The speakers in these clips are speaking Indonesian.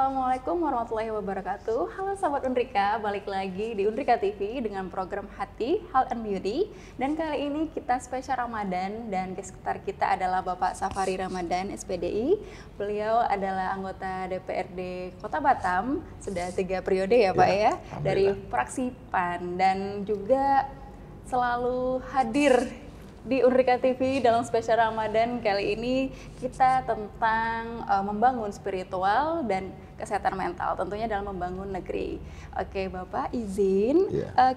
Assalamualaikum warahmatullahi wabarakatuh. Halo Sobat Undrika, balik lagi di Undrika TV dengan program Hati, Health and Beauty. Dan kali ini kita spesial Ramadan dan guest star kita adalah Bapak Safari Ramadan, SPDI. Beliau adalah anggota DPRD Kota Batam, sudah 3 periode ya Pak ya, dari fraksi PAN dan juga selalu hadir di Undrika TV dalam spesial Ramadan. Kali ini kita tentang membangun spiritual dan kesehatan mental, tentunya dalam membangun negeri. Oke Bapak, izin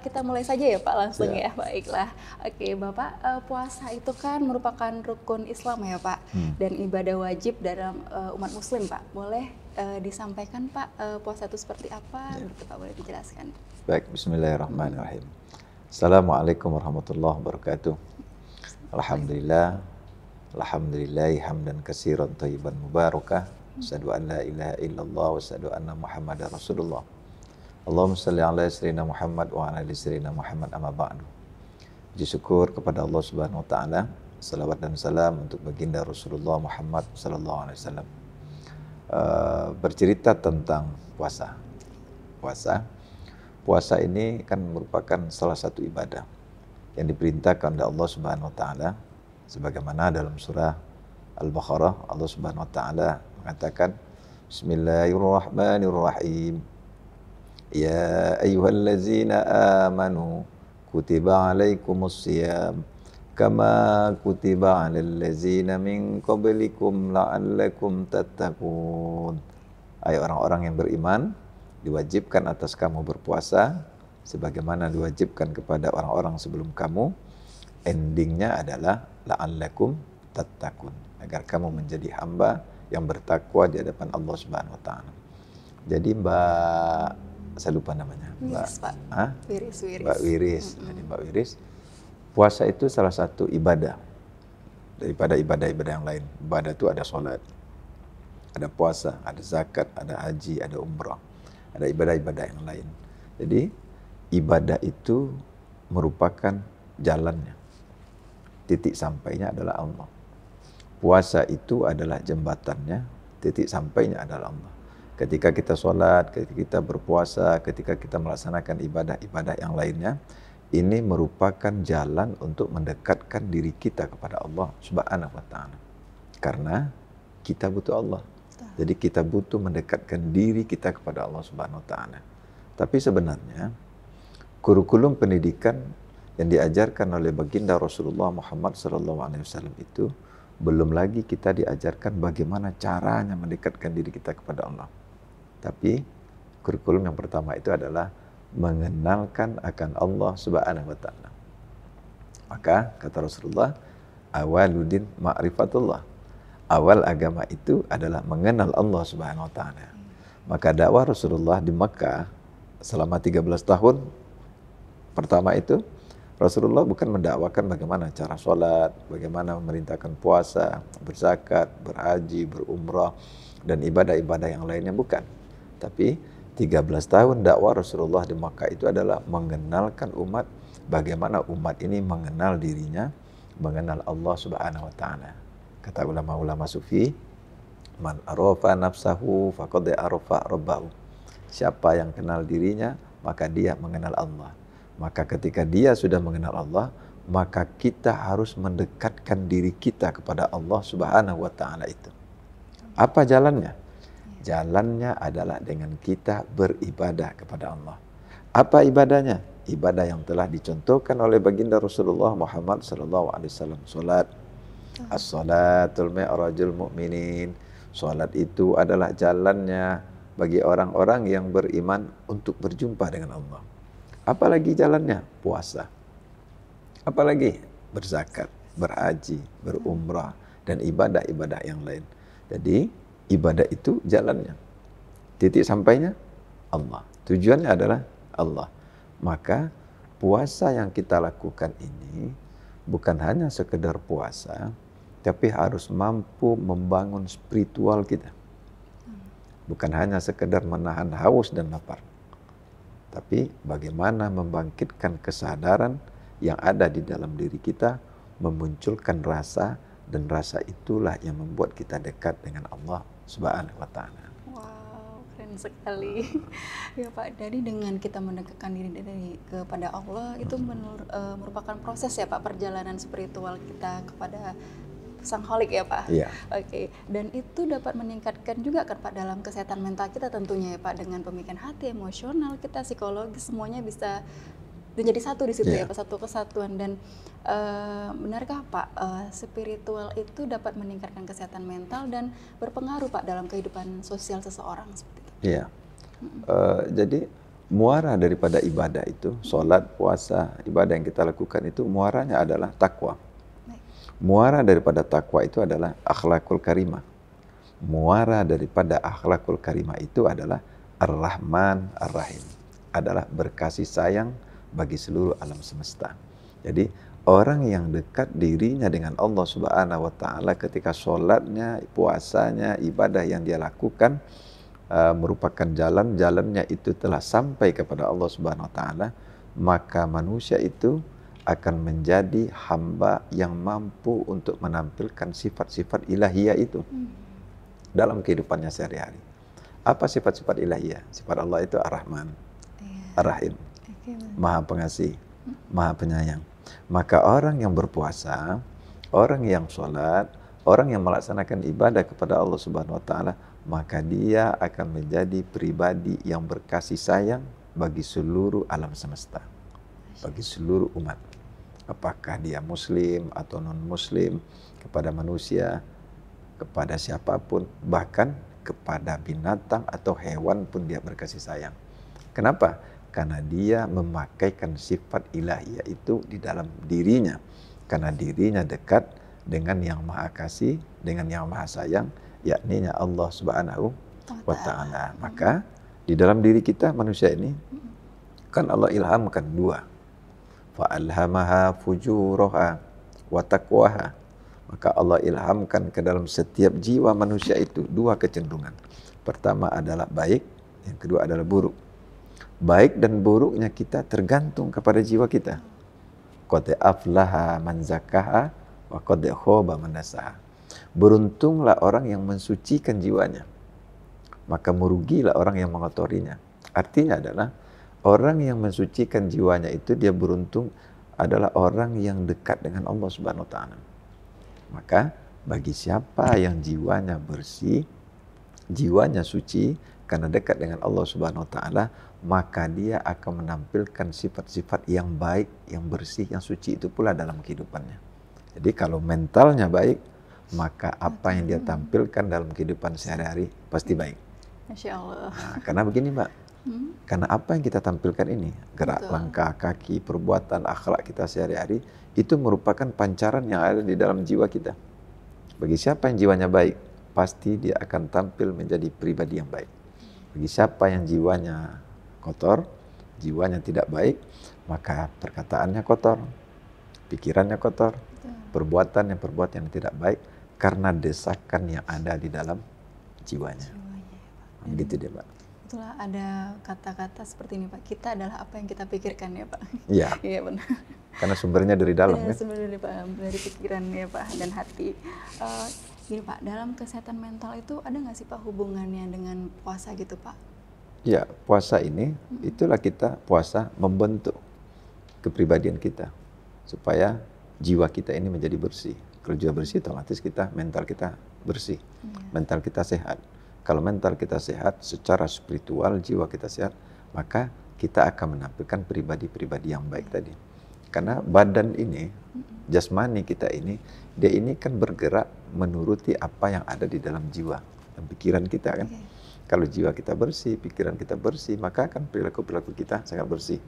kita mulai saja ya Pak, langsung ya. Baiklah. Oke Bapak, puasa itu kan merupakan rukun Islam ya Pak, dan ibadah wajib dalam umat muslim Pak. Boleh disampaikan Pak, puasa itu seperti apa? Gitu Pak, boleh dijelaskan. Baik, bismillahirrahmanirrahim. Assalamualaikum warahmatullahi wabarakatuh. Alhamdulillah, alhamdulillahi hamdan katsiran thayyiban mubarakah. Asyhadu an la ilaha illallah wa asyhadu anna Muhammadar Rasulullah. Allahumma shalli ala sayyidina Muhammad wa ala ali sayyidina Muhammad amma ba'du. Puji syukur kepada Allah Subhanahu wa taala, salawat dan salam untuk baginda Rasulullah Muhammad sallallahu alaihi wasallam. Bercerita tentang puasa. Puasa ini kan merupakan salah satu ibadah yang diperintahkan oleh Allah Subhanahu wa taala, sebagaimana dalam surah Al-Baqarah Allah Subhanahu wa taala mengatakan Bismillahirrahmanirrahim. Ya ayyuhallazina amanu kutiba alaikumus shiyam kama kutiba alal ladzina min qablikum la'allakum tattaqun. Hai orang-orang yang beriman, diwajibkan atas kamu berpuasa sebagaimana diwajibkan kepada orang-orang sebelum kamu. Endingnya adalah la'allakum tattaqun, agar kamu menjadi hamba yang bertakwa di hadapan Allah Subhanahu wa taala. Jadi saya lupa namanya. Mbak Wiris. Jadi Mbak Wiris, puasa itu salah satu ibadah daripada ibadah-ibadah yang lain. Ibadah itu ada sholat, ada puasa, ada zakat, ada haji, ada umrah, ada ibadah-ibadah yang lain. Jadi ibadah itu merupakan jalannya. Titik sampainya adalah Allah. Puasa itu adalah jembatannya, titik sampainya adalah Allah. Ketika kita sholat, ketika kita berpuasa, ketika kita melaksanakan ibadah-ibadah yang lainnya, ini merupakan jalan untuk mendekatkan diri kita kepada Allah Subhanahu wa taala. Karena kita butuh Allah. Jadi kita butuh mendekatkan diri kita kepada Allah Subhanahu wa taala. Tapi sebenarnya kurikulum pendidikan yang diajarkan oleh baginda Rasulullah Muhammad SAW itu belum lagi kita diajarkan bagaimana caranya mendekatkan diri kita kepada Allah. Tapi kurikulum yang pertama itu adalah mengenalkan akan Allah Subhanahu wa taala. Maka kata Rasulullah, awaludin ma'rifatullah. Awal agama itu adalah mengenal Allah Subhanahu wa taala. Maka dakwah Rasulullah di Makkah selama 13 tahun pertama itu, Rasulullah bukan mendakwakan bagaimana cara sholat, bagaimana memerintahkan puasa, berzakat, berhaji, berumrah, dan ibadah-ibadah yang lainnya, bukan. Tapi 13 tahun dakwah Rasulullah di Makkah itu adalah mengenalkan umat, bagaimana umat ini mengenal dirinya, mengenal Allah Subhanahu wa taala. Kata ulama-ulama sufi, man arafa nafsahu faqad arafa rabbahu. Siapa yang kenal dirinya, maka dia mengenal Allah. Maka ketika dia sudah mengenal Allah, maka kita harus mendekatkan diri kita kepada Allah Subhanahu wa taala itu. Apa jalannya? Jalannya adalah dengan kita beribadah kepada Allah. Apa ibadahnya? Ibadah yang telah dicontohkan oleh baginda Rasulullah Muhammad SAW. Salat. As-salatul mi'rajul mu'minin. Salat itu adalah jalannya bagi orang-orang yang beriman untuk berjumpa dengan Allah. Apalagi jalannya? Puasa. Apalagi? Berzakat, berhaji, berumrah, dan ibadah-ibadah yang lain. Jadi ibadah itu jalannya. Titik sampainya Allah. Tujuannya adalah Allah. Maka puasa yang kita lakukan ini bukan hanya sekedar puasa, tapi harus mampu membangun spiritual kita. Bukan hanya sekedar menahan haus dan lapar, tapi bagaimana membangkitkan kesadaran yang ada di dalam diri kita, memunculkan rasa, dan rasa itulah yang membuat kita dekat dengan Allah Subhanahu wa taala. Wow, keren keren sekali. Ya Pak, jadi dengan kita mendekatkan diri kepada Allah itu merupakan proses ya Pak, perjalanan spiritual kita kepada Sang Holik ya Pak. Iya. Oke, dan itu dapat meningkatkan juga kan Pak dalam kesehatan mental kita tentunya ya Pak, dengan pemikiran hati, emosional kita, psikologis, semuanya bisa menjadi satu di situ ya Pak, satu kesatuan. Dan benarkah Pak spiritual itu dapat meningkatkan kesehatan mental dan berpengaruh Pak dalam kehidupan sosial seseorang seperti itu? Iya. Jadi muara daripada ibadah itu, sholat, puasa, ibadah yang kita lakukan itu muaranya adalah takwa. Muara daripada takwa itu adalah akhlakul karimah. Muara daripada akhlakul karimah itu adalah Ar-Rahman Ar-Rahim. Adalah berkasih sayang bagi seluruh alam semesta. Jadi orang yang dekat dirinya dengan Allah Subhanahu wa Ta'ala ketika sholatnya, puasanya, ibadah yang dia lakukan merupakan jalannya itu telah sampai kepada Allah Subhanahu wa Ta'ala, maka manusia itu akan menjadi hamba yang mampu untuk menampilkan sifat-sifat ilahiyah itu dalam kehidupannya sehari-hari. Apa sifat-sifat ilahiyah? Sifat Allah itu Ar-Rahman, Ar-Rahim, Maha Pengasih, Maha Penyayang. Maka orang yang berpuasa, orang yang sholat, orang yang melaksanakan ibadah kepada Allah Subhanahu wa Ta'ala, maka dia akan menjadi pribadi yang berkasih sayang bagi seluruh alam semesta, bagi seluruh umat. Apakah dia muslim atau non-muslim, kepada manusia, kepada siapapun, bahkan kepada binatang atau hewan pun dia berkasih sayang. Kenapa? Karena dia memakaikan sifat ilahiyah itu di dalam dirinya. Karena dirinya dekat dengan yang maha kasih, dengan yang maha sayang, yakni Allah Subhanahu wa Ta'ala. Maka di dalam diri kita manusia ini, kan Allah ilhamkan dua. Fa'alhamaha fujuraha wa taqwaha. Maka Allah ilhamkan ke dalam setiap jiwa manusia itu dua kecenderungan. Pertama adalah baik, yang kedua adalah buruk. Baik dan buruknya kita tergantung kepada jiwa kita. Qad aflaha man zakkaha wa qad khaba man dassaha. Beruntunglah orang yang mensucikan jiwanya, maka merugilah orang yang mengotorinya. Artinya adalah orang yang mensucikan jiwanya itu dia beruntung adalah orang yang dekat dengan Allah Subhanahu wa Ta'ala. Maka bagi siapa yang jiwanya bersih, jiwanya suci karena dekat dengan Allah Subhanahu wa Ta'ala, maka dia akan menampilkan sifat-sifat yang baik, yang bersih, yang suci itu pula dalam kehidupannya. Jadi kalau mentalnya baik, maka apa yang dia tampilkan dalam kehidupan sehari-hari pasti baik. Masya Allah. Nah, karena begini Mbak, karena apa yang kita tampilkan ini, gerak, langkah, kaki, perbuatan, akhlak kita sehari-hari, itu merupakan pancaran yang ada di dalam jiwa kita. Bagi siapa yang jiwanya baik, pasti dia akan tampil menjadi pribadi yang baik. Bagi siapa yang jiwanya kotor, jiwanya tidak baik, maka perkataannya kotor, pikirannya kotor, perbuatan yang tidak baik, karena desakan yang ada di dalam jiwanya. Begitu deh Pak. Itulah ada kata-kata seperti ini Pak, kita adalah apa yang kita pikirkan ya Pak. Iya. Iya benar. Karena sumbernya dari dalam kan? Sumbernya dari pikiran ya Pak dan hati. Gini Pak, dalam kesehatan mental itu ada nggak sih Pak hubungannya dengan puasa gitu Pak? Ya, puasa ini, itulah kita puasa membentuk kepribadian kita. Supaya jiwa kita ini menjadi bersih. Kalau jiwa bersih, otomatis mental kita bersih. Mental kita sehat. Kalau mental kita sehat, secara spiritual jiwa kita sehat, maka kita akan menampilkan pribadi-pribadi yang baik tadi. Karena badan ini, jasmani kita ini, dia ini kan bergerak menuruti apa yang ada di dalam jiwa dan pikiran kita kan. Kalau jiwa kita bersih, pikiran kita bersih, maka kan perilaku-perilaku kita sangat bersih.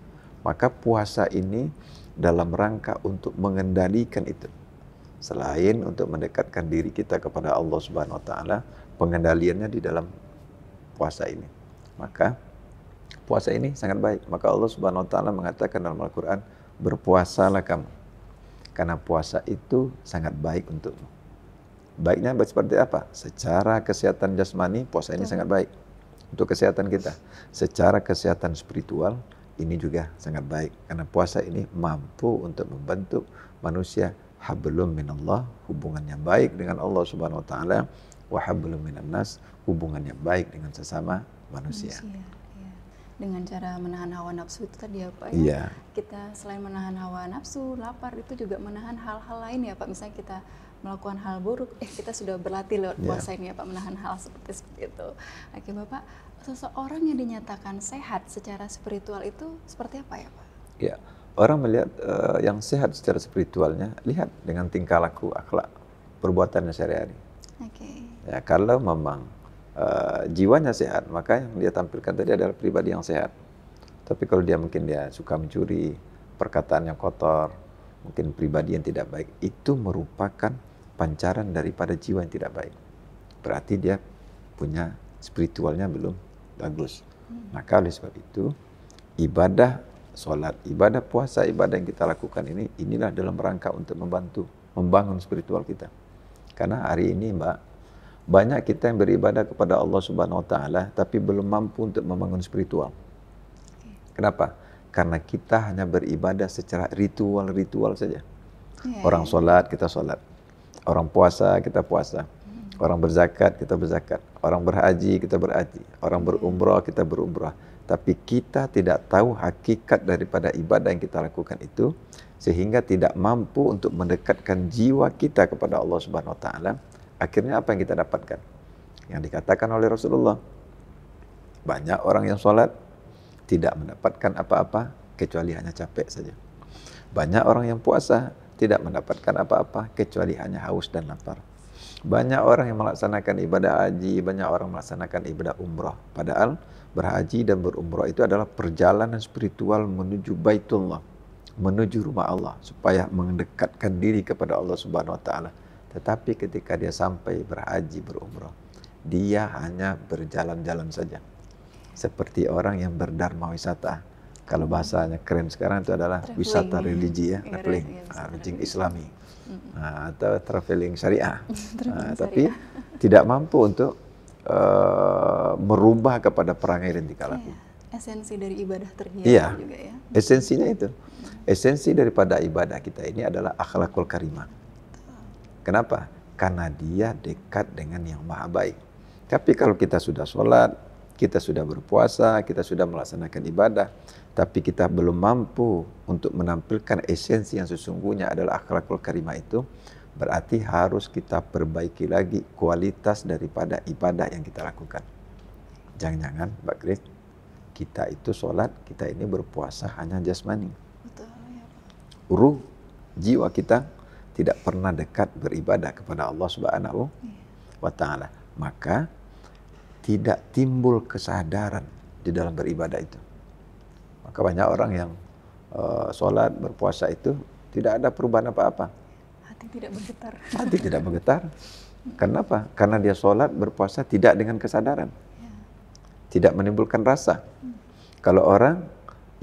Maka puasa ini dalam rangka untuk mengendalikan itu. Selain untuk mendekatkan diri kita kepada Allah Subhanahu wa Ta'ala, pengendaliannya di dalam puasa ini. Maka puasa ini sangat baik. Maka Allah Subhanahu wa Ta'ala mengatakan dalam Al-Quran, berpuasalah kamu. Karena puasa itu sangat baik untukmu. Baiknya seperti apa? Secara kesehatan jasmani, puasa ini sangat baik untuk kesehatan kita. Secara kesehatan spiritual, ini juga sangat baik. Karena puasa ini mampu untuk membentuk manusia hablum minallah, hubungan yang baik dengan Allah Subhanahu wa Ta'ala, wa hablum minan nas, hubungannya baik dengan sesama manusia. Iya. Dengan cara menahan hawa nafsu itu tadi ya Pak ya. Iya. Kita selain menahan hawa nafsu, lapar itu juga menahan hal-hal lain ya Pak. Misalnya kita melakukan hal buruk, kita sudah berlatih lewat puasa ini ya Pak, menahan hal seperti itu. Oke Bapak, seseorang yang dinyatakan sehat secara spiritual itu seperti apa ya Pak? Ya, orang melihat yang sehat secara spiritualnya, lihat dengan tingkah laku, akhlak, perbuatannya sehari-hari. Oke. Ya, kalau memang jiwanya sehat, maka yang dia tampilkan tadi adalah pribadi yang sehat. Tapi kalau dia mungkin dia suka mencuri, perkataannya kotor, mungkin pribadi yang tidak baik, itu merupakan pancaran daripada jiwa yang tidak baik. Berarti dia punya spiritualnya belum bagus. Maka oleh sebab itu, ibadah sholat, ibadah puasa, ibadah yang kita lakukan ini, inilah dalam rangka untuk membantu, membangun spiritual kita. Karena hari ini Mbak, banyak kita yang beribadah kepada Allah Subhanahu Wa Taala, tapi belum mampu untuk membangun spiritual. Kenapa? Karena kita hanya beribadah secara ritual-ritual saja. Orang sholat, kita sholat. Orang puasa, kita puasa. Orang berzakat, kita berzakat. Orang berhaji, kita berhaji. Orang berumrah, kita berumrah. Tapi kita tidak tahu hakikat daripada ibadah yang kita lakukan itu, sehingga tidak mampu untuk mendekatkan jiwa kita kepada Allah Subhanahu Wa Taala. Akhirnya apa yang kita dapatkan? Yang dikatakan oleh Rasulullah, banyak orang yang sholat tidak mendapatkan apa-apa kecuali hanya capek saja. Banyak orang yang puasa tidak mendapatkan apa-apa kecuali hanya haus dan lapar. Banyak orang yang melaksanakan ibadah haji, banyak orang melaksanakan ibadah umrah. Padahal berhaji dan berumrah itu adalah perjalanan spiritual menuju Baitullah, menuju rumah Allah, supaya mendekatkan diri kepada Allah Subhanahu Wa Taala. Tetapi ketika dia sampai berhaji, berumrah, dia hanya berjalan-jalan saja. Seperti orang yang berdharma wisata. Kalau bahasanya keren sekarang itu adalah wisata religi ya, traveling, religi Islami, atau traveling syariah. Tapi tidak mampu untuk merubah kepada perangai dan tingkah laku. Esensi dari ibadah ternyata juga ya. Esensinya itu. Esensi daripada ibadah kita ini adalah akhlakul karimah. Kenapa? Karena dia dekat dengan yang maha baik. Tapi kalau kita sudah sholat, kita sudah berpuasa, kita sudah melaksanakan ibadah, tapi kita belum mampu untuk menampilkan esensi yang sesungguhnya adalah akhlakul karimah itu, berarti harus kita perbaiki lagi kualitas daripada ibadah yang kita lakukan. Jangan-jangan Mbak Kris, kita itu sholat, kita ini berpuasa hanya jasmani. Betul, ya Pak. Ruh, jiwa kita tidak pernah dekat beribadah kepada Allah Subhanahu wa Ta'ala. Maka tidak timbul kesadaran di dalam beribadah itu. Maka banyak orang yang sholat, berpuasa itu tidak ada perubahan apa-apa. Hati tidak bergetar. Hati tidak bergetar. Kenapa? Karena dia sholat, berpuasa tidak dengan kesadaran. Tidak menimbulkan rasa. Kalau orang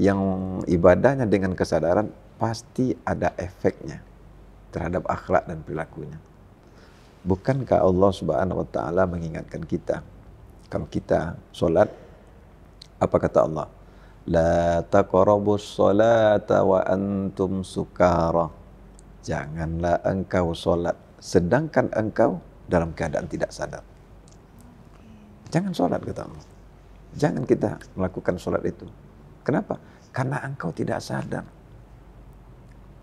yang ibadahnya dengan kesadaran, pasti ada efeknya terhadap akhlak dan perilakunya. Bukankah Allah Subhanahu wa Ta'ala mengingatkan kita, kalau kita sholat, apa kata Allah? La taqrabus sholata wa antum sukara. Janganlah engkau sholat sedangkan engkau dalam keadaan tidak sadar. Jangan sholat, kata Allah. Jangan kita melakukan sholat itu. Kenapa? Karena engkau tidak sadar.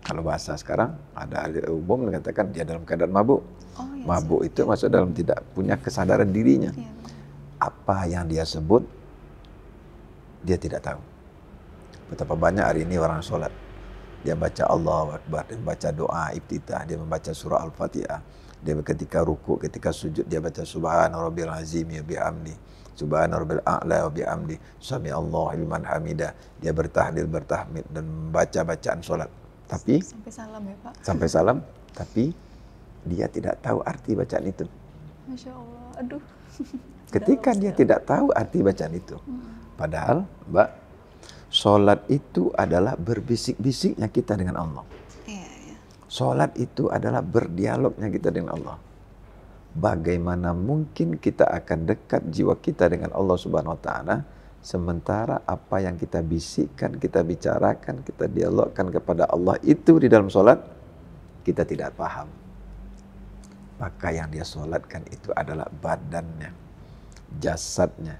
Kalau bahasa sekarang, ada ahli umum mengatakan dia dalam keadaan mabuk. Mabuk itu masuk dalam tidak punya kesadaran dirinya. Apa yang dia sebut, dia tidak tahu. Betapa banyak hari ini orang sholat. Dia baca Allahu Akbar, dia baca doa iftitah, dia membaca surah Al-Fatihah. Dia ketika ruku, ketika sujud, dia baca Subhana Rabbil Azim ya bihamdi. Subhana Rabbil A'la wa bihamdi. Sami Allahu liman hamidah. Dia bertahlil, bertahmid, dan membaca bacaan sholat. Tapi sampai salam ya Pak. Sampai salam, tapi dia tidak tahu arti bacaan itu. Masya Allah, aduh. Ketika dia tidak tahu arti bacaan itu. Padahal, Mbak, sholat itu adalah berbisik-bisiknya kita dengan Allah. Sholat itu adalah berdialognya kita dengan Allah. Bagaimana mungkin kita akan dekat jiwa kita dengan Allah Subhanahu wa Ta'ala, sementara apa yang kita bisikkan, kita bicarakan, kita dialogkan kepada Allah itu di dalam sholat, kita tidak paham. maka yang dia sholatkan itu adalah badannya, jasadnya,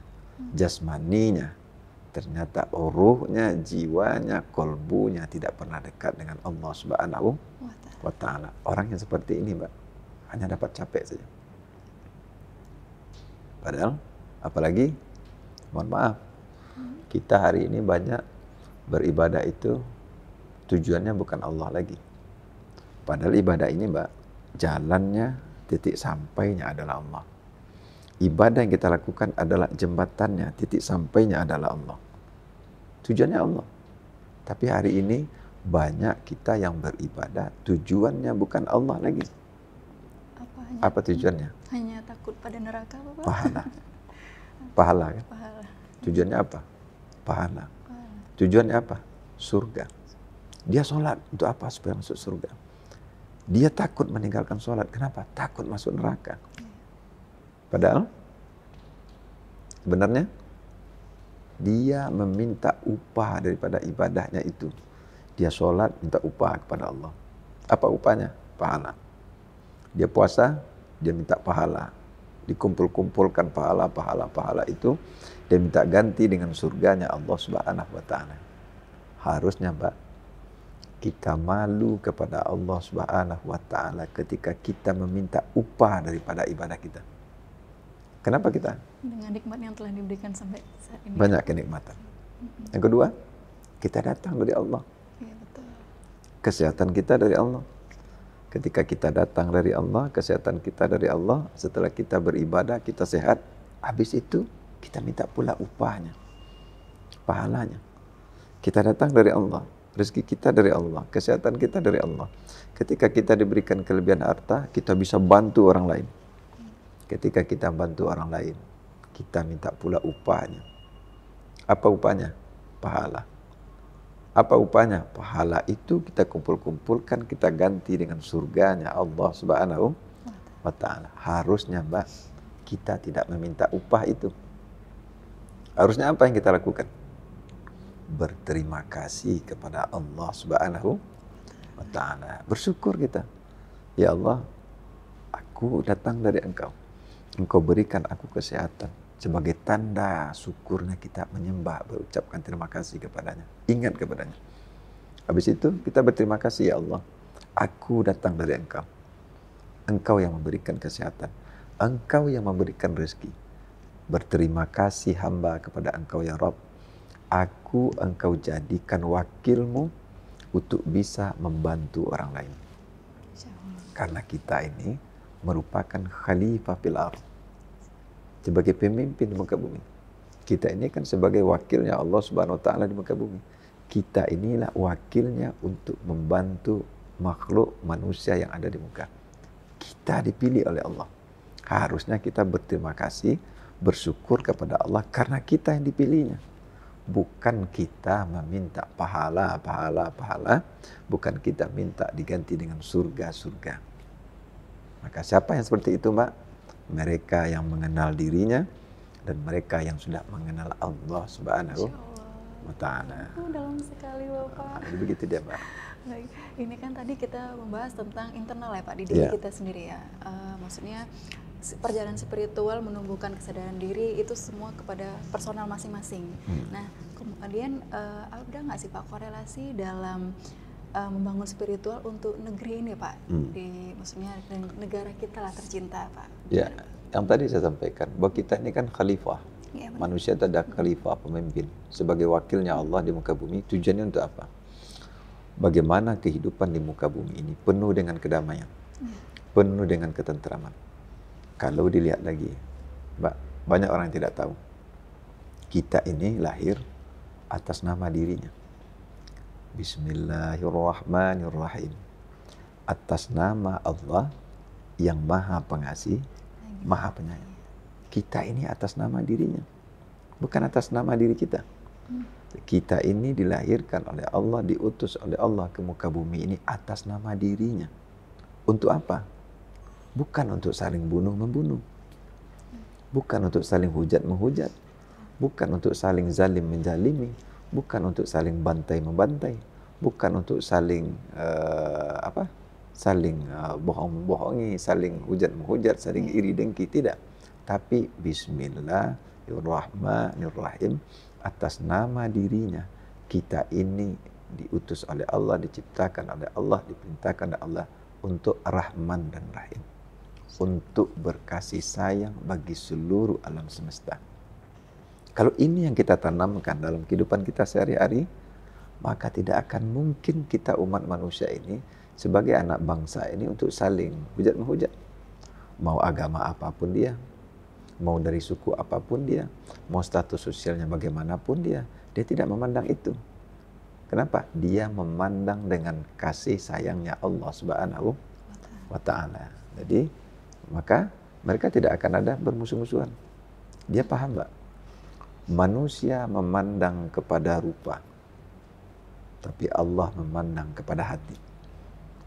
jasmaninya. Ternyata ruhnya, jiwanya, kolbunya tidak pernah dekat dengan Allah Subhanahu wa Ta'ala. Orang yang seperti ini, Mbak, hanya dapat capek saja. Padahal, apalagi, mohon maaf, kita hari ini banyak beribadah itu tujuannya bukan Allah lagi. Padahal ibadah ini, Mbak, jalannya, titik sampainya adalah Allah. Ibadah yang kita lakukan adalah jembatannya, titik sampainya adalah Allah. Tujuannya Allah. Tapi hari ini banyak kita yang beribadah tujuannya bukan Allah lagi. Apa tujuannya? Hanya takut pada neraka, Bapak? Pahala. Pahala kan? Pahala. Tujuannya apa? Pahala. Tujuannya apa? Surga. Dia sholat untuk apa? Supaya masuk surga. Dia takut meninggalkan sholat. Kenapa? Takut masuk neraka. Padahal sebenarnya dia meminta upah daripada ibadahnya itu. Dia sholat minta upah kepada Allah. Apa upahnya? Pahala. Dia puasa, dia minta pahala. Dikumpul-kumpulkan pahala itu. Dia minta ganti dengan surganya Allah Subhanahu wa Ta'ala. Harusnya, Mbak, kita malu kepada Allah Subhanahu wa Ta'ala ketika kita meminta upah daripada ibadah kita. Kenapa kita? Dengan nikmat yang telah diberikan sampai saat ini. Banyak kenikmatan. Yang kedua, kita datang dari Allah. Iya, betul. Kesehatan kita dari Allah. Ketika kita datang dari Allah, kesehatan kita dari Allah, setelah kita beribadah, kita sehat, habis itu kita minta pula upahnya, pahalanya. Kita datang dari Allah, rezeki kita dari Allah, kesehatan kita dari Allah. Ketika kita diberikan kelebihan harta, kita bisa bantu orang lain. Ketika kita bantu orang lain, kita minta pula upahnya. Apa upahnya? Pahala. Apa upahnya? Pahala itu kita kumpul-kumpulkan, kita ganti dengan surganya Allah Subhanahu wa Ta'ala. Harusnya, Mbak, kita tidak meminta upah itu. Harusnya apa yang kita lakukan? Berterima kasih kepada Allah Subhanahu wa Ta'ala. Bersyukur kita. Ya Allah, aku datang dari Engkau. Engkau berikan aku kesehatan. Sebagai tanda syukurnya kita menyembah, berucapkan terima kasih kepadanya. Ingat kepadanya. Habis itu kita berterima kasih, ya Allah. Aku datang dari Engkau. Engkau yang memberikan kesehatan. Engkau yang memberikan rezeki. Berterima kasih hamba kepada Engkau, ya Rabb. Engkau jadikan wakilmu untuk bisa membantu orang lain. Karena kita ini merupakan khalifah fil ardh. Sebagai pemimpin di muka bumi. Kita ini kan sebagai wakilnya Allah Subhanahu wa Ta'ala di muka bumi. Kita inilah wakilnya untuk membantu makhluk manusia yang ada di muka. Kita dipilih oleh Allah. Harusnya kita berterima kasih, bersyukur kepada Allah karena kita yang dipilihnya. Bukan kita meminta pahala, bukan kita minta diganti dengan surga. Maka siapa yang seperti itu, Mbak? Mereka yang mengenal dirinya dan mereka yang sudah mengenal Allah Subhanahu wa Ta'ala. Dalam sekali, Bapak. Jadi begitu dia, Mbak. Baik, ini kan tadi kita membahas tentang internal ya Pak, di diri kita sendiri ya. Maksudnya perjalanan spiritual menumbuhkan kesadaran diri itu semua kepada personal masing-masing. Nah, kemudian ada nggak sih Pak korelasi dalam membangun spiritual untuk negeri ini Pak, maksudnya negara kita lah tercinta Pak. Ya, yang tadi saya sampaikan bahwa kita ini kan khalifah. Ya, manusia itu ada khalifah, pemimpin. Sebagai wakilnya Allah di muka bumi, tujuannya untuk apa? Bagaimana kehidupan di muka bumi ini penuh dengan kedamaian, penuh dengan ketentraman. Kalau dilihat lagi, Mbak, banyak orang yang tidak tahu. Kita ini lahir atas nama dirinya. Bismillahirrahmanirrahim. Atas nama Allah yang Maha Pengasih, Maha Penyayang. Kita ini atas nama dirinya, bukan atas nama diri kita. Kita ini dilahirkan oleh Allah, diutus oleh Allah ke muka bumi ini atas nama dirinya. Untuk apa? Bukan untuk saling bunuh-membunuh. Bukan untuk saling hujat-menghujat. Bukan untuk saling zalim menjalimi. Bukan untuk saling bantai-membantai. Bukan untuk saling saling bohong-bohongi, saling hujat-menghujat, saling iri dengki, tidak. Tapi Bismillahirrahmanirrahim, atas nama dirinya kita ini diutus oleh Allah, diciptakan oleh Allah, diperintahkan oleh Allah untuk Rahman dan Rahim, untuk berkasih sayang bagi seluruh alam semesta. Kalau ini yang kita tanamkan dalam kehidupan kita sehari-hari, maka tidak akan mungkin kita umat manusia ini sebagai anak bangsa ini untuk saling hujat-menghujat. Mau agama apapun dia, mau dari suku apapun dia, mau status sosialnya bagaimanapun dia tidak memandang itu. Kenapa? Dia memandang dengan kasih sayangnya Allah Subhanahu wa Ta'ala. Jadi, maka mereka tidak akan ada bermusuh-musuhan. Dia paham, Mbak. Manusia memandang kepada rupa, tapi Allah memandang kepada hati.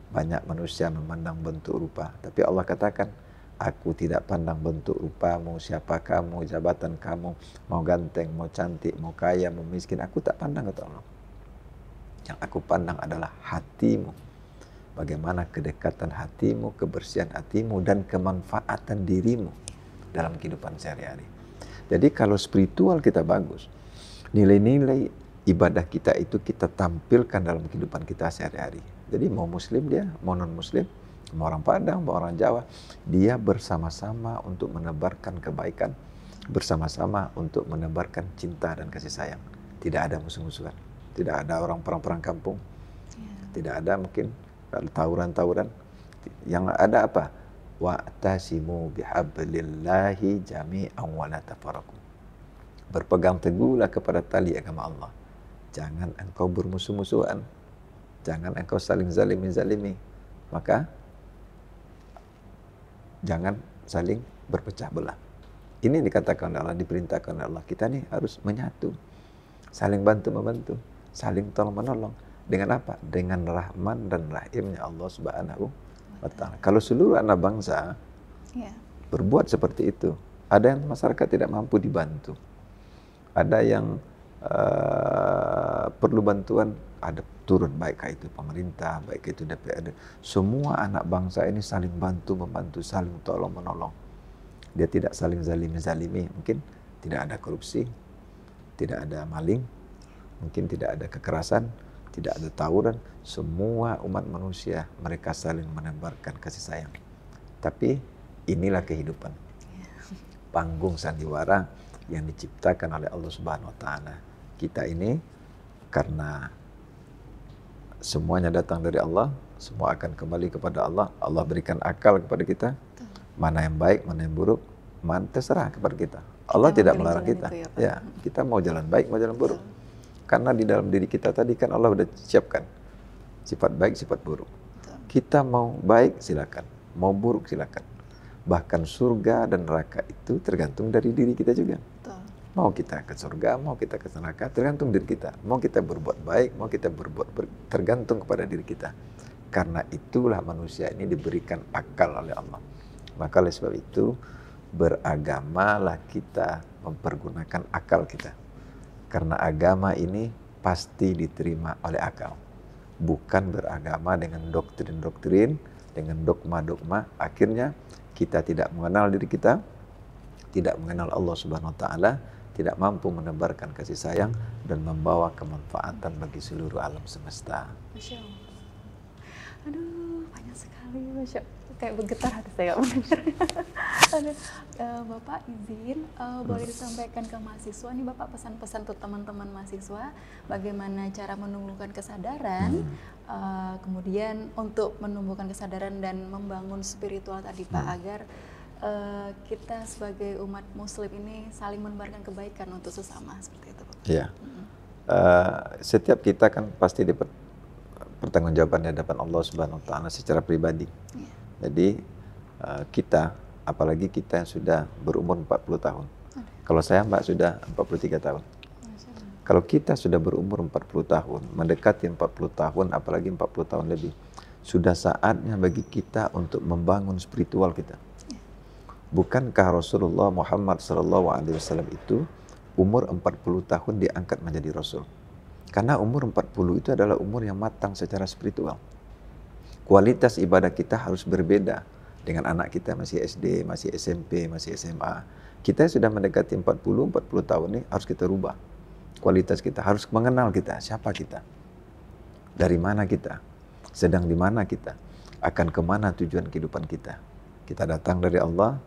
Banyak manusia memandang bentuk rupa, tapi Allah katakan, aku tidak pandang bentuk rupamu, siapa kamu, jabatan kamu, mau ganteng, mau cantik, mau kaya, mau miskin, aku tak pandang, kata Allah. Yang aku pandang adalah hatimu. Bagaimana kedekatan hatimu, kebersihan hatimu, dan kemanfaatan dirimu dalam kehidupan sehari-hari. Jadi kalau spiritual kita bagus, nilai-nilai ibadah kita itu kita tampilkan dalam kehidupan kita sehari-hari. Jadi mau muslim dia, mau non-muslim, mau orang Padang, mau orang Jawa, dia bersama-sama untuk menebarkan kebaikan, bersama-sama untuk menebarkan cinta dan kasih sayang. Tidak ada musuh-musuhan, tidak ada orang perang-perang kampung, tidak ada mungkin tawuran-tawuran. Yang ada apa? Wa'tasimu bihablillahi jami'an wa la tafarraqu. Berpegang teguhlah kepada tali agama Allah. Jangan engkau bermusuh-musuhan. Jangan engkau saling zalimi. Maka jangan saling berpecah belah. Ini dikatakan oleh Allah, diperintahkan oleh Allah. Kita nih harus menyatu. Saling bantu-membantu. Saling tolong-menolong. Dengan apa? Dengan Rahman dan Rahimnya Allah Subhanahu wa Ta'ala. Kalau seluruh anak bangsa berbuat seperti itu, ada yang masyarakat tidak mampu dibantu. Ada yang perlu bantuan, ada turun, baik itu pemerintah, baik itu DPR. Semua anak bangsa ini saling bantu-membantu, saling tolong-menolong. Dia tidak saling zalimi. Mungkin tidak ada korupsi, tidak ada maling, mungkin tidak ada kekerasan, tidak ada tawuran. Semua umat manusia mereka saling menebarkan kasih sayang. Tapi inilah kehidupan. Panggung sandiwara yang diciptakan oleh Allah Subhanahu wa Ta'ala. Kita ini karena semuanya datang dari Allah, semua akan kembali kepada Allah. Allah berikan akal kepada kita. Mana yang baik, mana yang buruk, terserah kepada kita. Allah tidak melarang kita. Ya, kita mau jalan baik, mau jalan buruk. Karena di dalam diri kita tadi kan Allah sudah siapkan sifat baik, sifat buruk. Kita mau baik silakan, mau buruk silakan. Bahkan surga dan neraka itu tergantung dari diri kita juga. Mau kita ke surga, mau kita ke neraka, tergantung diri kita. Mau kita berbuat baik, mau kita berbuat tergantung kepada diri kita. Karena itulah manusia ini diberikan akal oleh Allah. Maka oleh sebab itu beragamalah kita mempergunakan akal kita. Karena agama ini pasti diterima oleh akal. Bukan beragama dengan doktrin-doktrin, dengan dogma-dogma. Akhirnya kita tidak mengenal diri kita, tidak mengenal Allah Subhanahu wa Ta'ala, tidak mampu menebarkan kasih sayang dan membawa kemanfaatan bagi seluruh alam semesta. Masya Allah. Aduh, banyak sekali. Masya Allah. Kayak bergetar hati saya mendengarnya. Bapak izin boleh disampaikan ke mahasiswa nih, Bapak pesan-pesan untuk teman-teman mahasiswa bagaimana cara menumbuhkan kesadaran, kemudian untuk menumbuhkan kesadaran dan membangun spiritual tadi Pak, agar kita sebagai umat muslim ini saling menebarkan kebaikan untuk sesama seperti itu Pak. Iya. Setiap kita kan pasti pertanggungjawaban di hadapan Allah Subhanahu wa Ta'ala secara pribadi. Jadi kita, apalagi kita yang sudah berumur 40 tahun. Kalau saya Mbak sudah 43 tahun. Kalau kita sudah berumur 40 tahun, mendekati 40 tahun, apalagi 40 tahun lebih, sudah saatnya bagi kita untuk membangun spiritual kita. Bukankah Rasulullah Muhammad SAW itu umur 40 tahun diangkat menjadi Rasul? Karena umur 40 itu adalah umur yang matang secara spiritual. kualitas ibadah kita harus berbeda dengan anak kita masih SD, masih SMP, masih SMA. Kita sudah mendekati 40 tahun nih, harus kita rubah. Kualitas kita harus mengenal kita, siapa kita, dari mana kita, sedang di mana kita, akan kemana tujuan kehidupan kita. Kita datang dari Allah,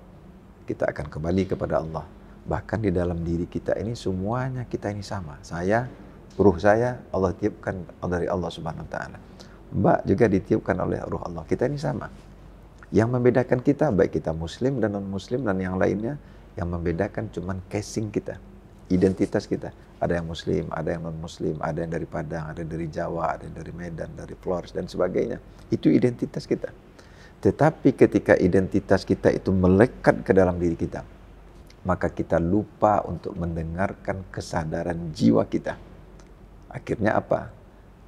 kita akan kembali kepada Allah. Bahkan di dalam diri kita ini semuanya kita ini sama. Saya, ruh saya Allah tiupkan dari Allah Subhanahu Wa Taala. Mbak juga ditiupkan oleh ruh Allah. Kita ini sama. Yang membedakan kita, baik kita Muslim dan non-Muslim dan yang lainnya, yang membedakan cuman casing kita, identitas kita. Ada yang Muslim, ada yang non-Muslim, ada yang dari Padang, ada yang dari Jawa, ada yang dari Medan, dari Flores dan sebagainya. Itu identitas kita. Tetapi ketika identitas kita itu melekat ke dalam diri kita, maka kita lupa untuk mendengarkan kesadaran jiwa kita. Akhirnya apa?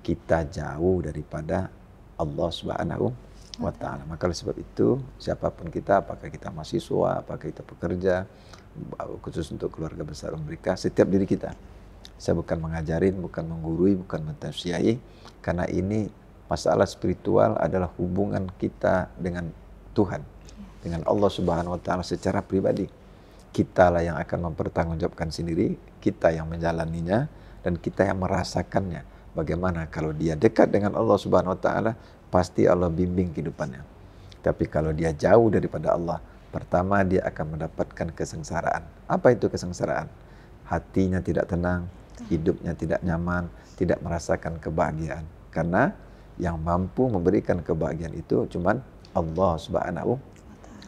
Kita jauh daripada Allah Subhanahu wa Ta'ala. Maka oleh sebab itu, siapapun kita, apakah kita mahasiswa, apakah kita pekerja, khusus untuk keluarga besar mereka, setiap diri kita. Saya bukan mengajarin, bukan menggurui, bukan mentausiai, karena ini masalah spiritual adalah hubungan kita dengan Tuhan, dengan Allah Subhanahu wa Ta'ala secara pribadi. Kitalah yang akan mempertanggungjawabkan sendiri, kita yang menjalaninya, dan kita yang merasakannya. Bagaimana kalau dia dekat dengan Allah Subhanahu wa Ta'ala, pasti Allah bimbing kehidupannya. Tapi kalau dia jauh daripada Allah, pertama dia akan mendapatkan kesengsaraan. Apa itu kesengsaraan? Hatinya tidak tenang, hidupnya tidak nyaman, tidak merasakan kebahagiaan. Karena yang mampu memberikan kebahagiaan itu cuman Allah Subhanahu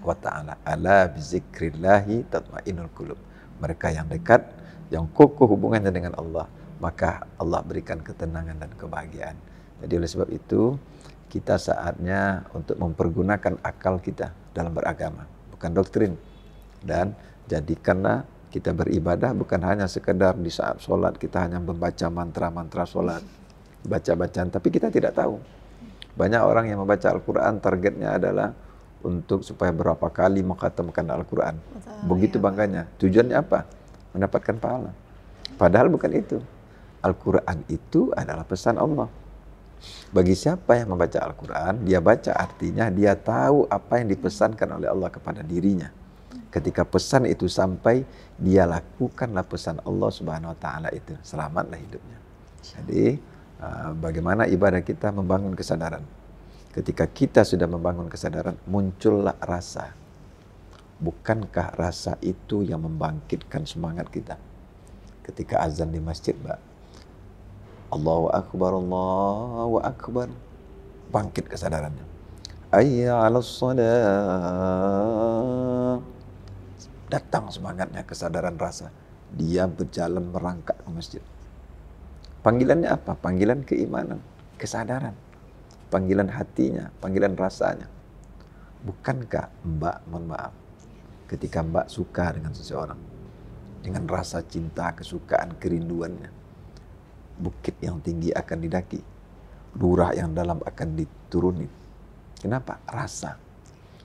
wa Ta'ala. Ala bizikrillahi tatmainnul qulub. Mereka yang dekat, yang kokoh hubungannya dengan Allah, maka Allah berikan ketenangan dan kebahagiaan. Jadi oleh sebab itu, kita saatnya untuk mempergunakan akal kita dalam beragama, bukan doktrin. Dan jadikanlah kita beribadah bukan hanya sekedar di saat sholat kita hanya membaca mantra-mantra sholat, baca-bacaan, tapi kita tidak tahu. Banyak orang yang membaca Al-Quran targetnya adalah untuk supaya berapa kali mengkhatamkan Al-Quran. Begitu bangganya. Tujuannya apa? Mendapatkan pahala. Padahal bukan itu. Al-Quran itu adalah pesan Allah. Bagi siapa yang membaca Al-Quran, dia baca artinya, dia tahu apa yang dipesankan oleh Allah kepada dirinya. Ketika pesan itu sampai, dia lakukanlah pesan Allah Subhanahu wa Ta'ala itu. Selamatlah hidupnya. Jadi, bagaimana ibadah kita membangun kesadaran. Ketika kita sudah membangun kesadaran, muncullah rasa. Bukankah rasa itu yang membangkitkan semangat kita? Ketika azan di masjid, Mbak, Allahu Akbar, Allahu Akbar. Bangkit kesadarannya. Hayya 'alas shalah. Datang semangatnya, kesadaran rasa. Dia berjalan merangkak ke masjid. Panggilannya apa? Panggilan keimanan, kesadaran. Panggilan hatinya, panggilan rasanya. Bukankah Mbak, mohon maaf, ketika Mbak suka dengan seseorang, dengan rasa cinta, kesukaan, kerinduannya, bukit yang tinggi akan didaki, lurah yang dalam akan dituruni. Kenapa? Rasa.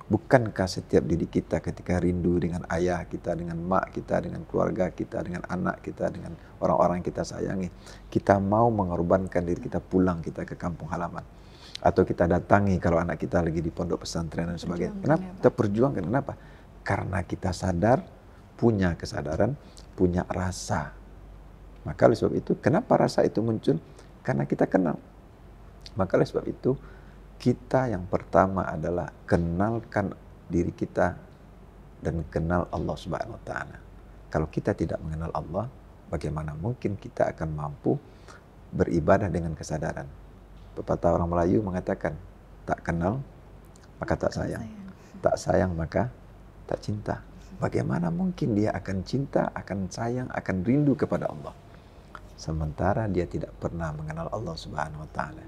Bukankah setiap diri kita ketika rindu dengan ayah kita, dengan mak kita, dengan keluarga kita, dengan anak kita, dengan orang-orang yang kita sayangi, kita mau mengorbankan diri kita pulang kita ke kampung halaman. Atau kita datangi kalau anak kita lagi di pondok pesantren dan sebagainya. Kenapa? Kita perjuangkan. Kenapa? Karena kita sadar, punya kesadaran, punya rasa. Maka oleh sebab itu, kenapa rasa itu muncul? Karena kita kenal. Maka oleh sebab itu, kita yang pertama adalah kenalkan diri kita dan kenal Allah Subhanahu wa Ta'ala. Kalau kita tidak mengenal Allah, bagaimana mungkin kita akan mampu beribadah dengan kesadaran? Pepatah orang Melayu mengatakan, tak kenal maka tak sayang, tak sayang maka tak cinta. Bagaimana mungkin dia akan cinta, akan sayang, akan rindu kepada Allah, sementara dia tidak pernah mengenal Allah Subhanahu wa Ta'ala?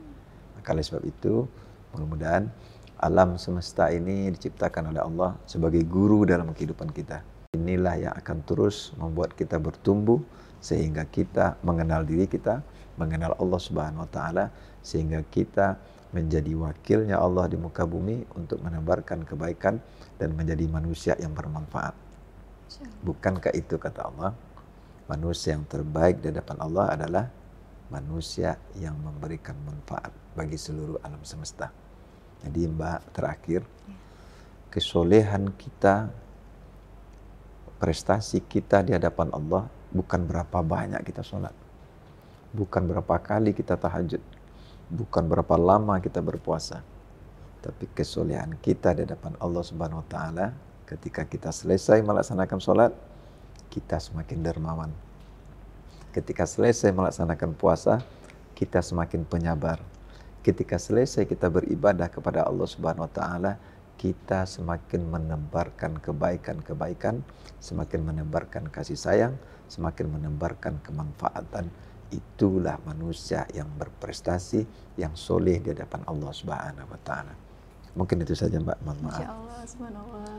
Maka oleh sebab itu, mudah-mudahan alam semesta ini diciptakan oleh Allah sebagai guru dalam kehidupan kita. Inilah yang akan terus membuat kita bertumbuh sehingga kita mengenal diri kita, mengenal Allah Subhanahu wa Ta'ala, sehingga kita menjadi wakilnya Allah di muka bumi untuk menebarkan kebaikan dan menjadi manusia yang bermanfaat. Bukankah itu kata Allah, manusia yang terbaik di hadapan Allah adalah manusia yang memberikan manfaat bagi seluruh alam semesta. Jadi Mbak, terakhir, kesolehan kita, prestasi kita di hadapan Allah bukan berapa banyak kita sholat, bukan berapa kali kita tahajud, bukan berapa lama kita berpuasa, tapi kesolehan kita di hadapan Allah Subhanahu wa taala ketika kita selesai melaksanakan sholat, kita semakin dermawan. Ketika selesai melaksanakan puasa, kita semakin penyabar. Ketika selesai kita beribadah kepada Allah Subhanahu wa taala, kita semakin menebarkan kebaikan-kebaikan, semakin menebarkan kasih sayang, semakin menebarkan kemanfaatan. Itulah manusia yang berprestasi, yang soleh di hadapan Allah Subhanahu wa taala. Mungkin itu saja Mbak, mohon maaf. Masya Allah, subhanallah.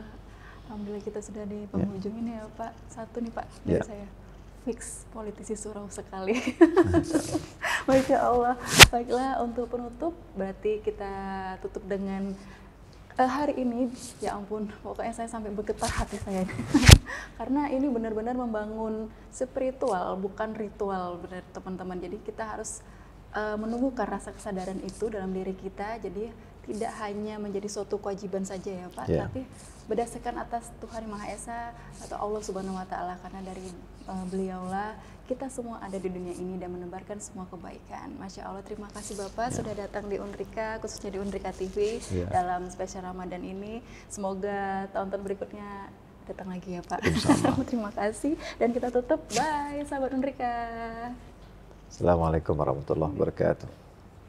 Alhamdulillah kita sudah di penghujung ini ya Pak. Satu nih Pak dari saya. Fix politisi surau sekali. Masya Allah. Baiklah, untuk penutup berarti kita tutup dengan hari ini, ya ampun, pokoknya saya sampai bergetar hati saya. Karena ini benar-benar membangun spiritual, bukan ritual, benar teman-teman. Jadi kita harus menumbuhkan rasa kesadaran itu dalam diri kita. Jadi tidak hanya menjadi suatu kewajiban saja ya Pak, tapi berdasarkan atas Tuhan Yang Maha Esa atau Allah Subhanahu wa taala, karena dari beliaulah kita semua ada di dunia ini dan menebarkan semua kebaikan. Masya Allah, terima kasih Bapak sudah datang di Unrika, khususnya di Unrika TV dalam spesial Ramadan ini. Semoga tahun-tahun berikutnya datang lagi ya Pak. Terima kasih, dan kita tutup. Bye sahabat Unrika. Assalamualaikum warahmatullahi wabarakatuh.